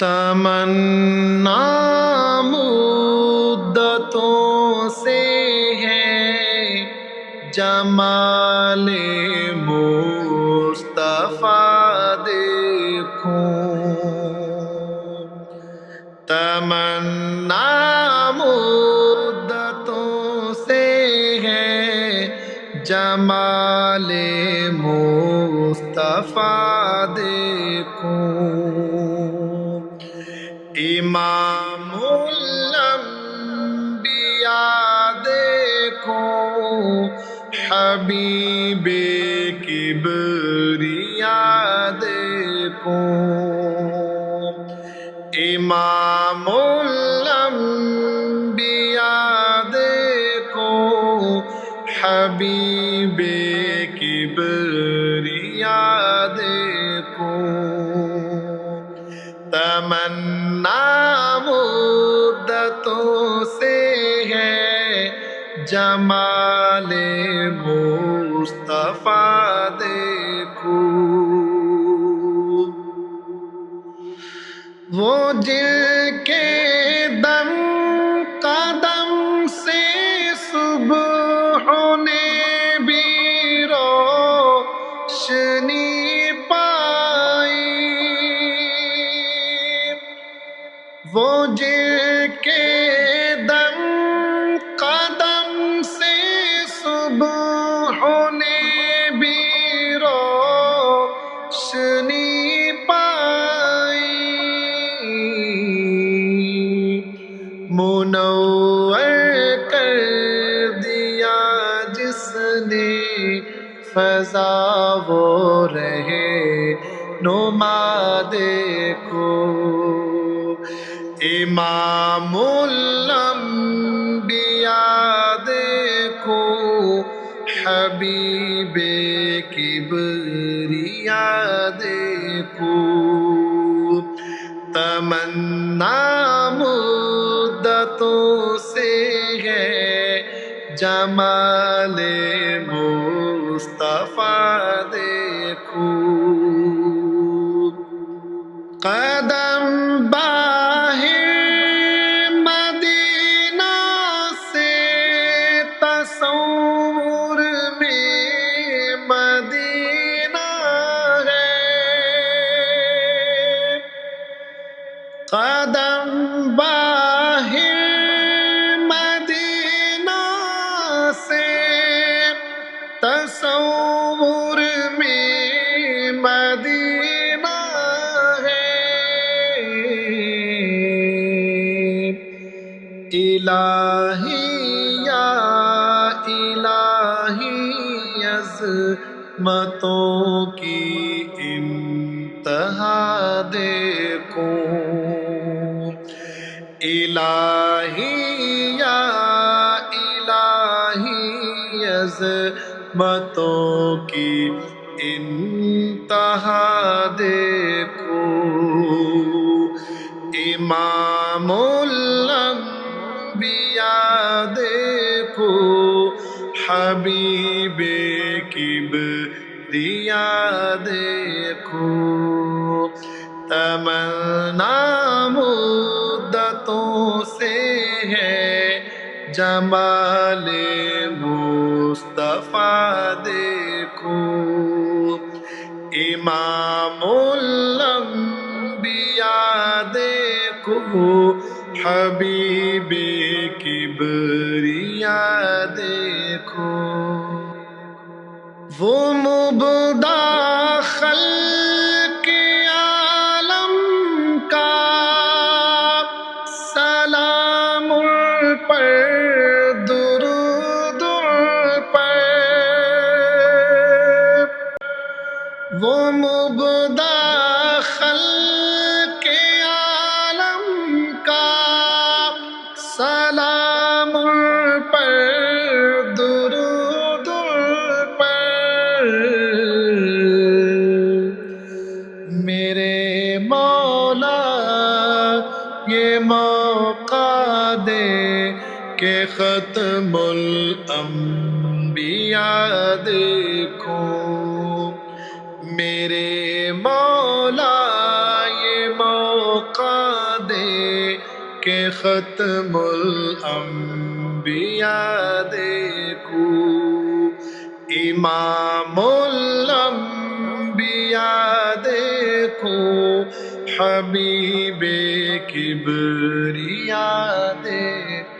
تمنا مدتوں سے ہے جمال مصطفیٰ دیکھوں، تمنا مدتوں سے ہے جمال مصطفیٰ دیکھوں، امام الانبیاء دیکھو، حبیب کبریاء دیکھو، امام الانبیاء دیکھو، حبیب کبریاء دیکھو، تمنا مدتوں سے ہے جمال مصطفیٰ دیکھو، وہ جن کے دم قدم سے صبح نے بھی روشنی پائی، وہ جن کے دم قدم سے صبح نے بھی روشنی پائی، منور کر دیا جس نے فضا وہ رہے نما دیکھو، امام الانبیاء دیکھو، حبیب کبریاء دیکھو، تمنا مدتوں سے ہے جمال مصطفیٰ دیکھو، قدم باہر مدینہ سے تصور میں مدینہ ہے، قدم باہر مدینہ سے تصور میں مدینہ ہے، الہی یا الہی عظمتوں کی انتہا دیکھو، الہی یا الہی عظمتوں کی انتہا دیکھو، امام الانبیاء دیکھو، حبیب کبریاء دیکھو، تمنا مدتوں سے ہے جمال مصطفیٰ دیکھو، امام الانبیاء دیکھو، حبیب کبریاء دیکھو، وہ مبدع خلق عالم کا سلام پر درود پر، وہ مبدع خلق عالم کا سلام پر درود پر، میرے مولا یہ موقع دے کہ ختم الانبیاء دیکھو، میرے مولا یہ موقع موقع دے کہ ختم الانبیاء دیکھو، امام الانبیاء دیکھو، حبیب کبریا دیکھو۔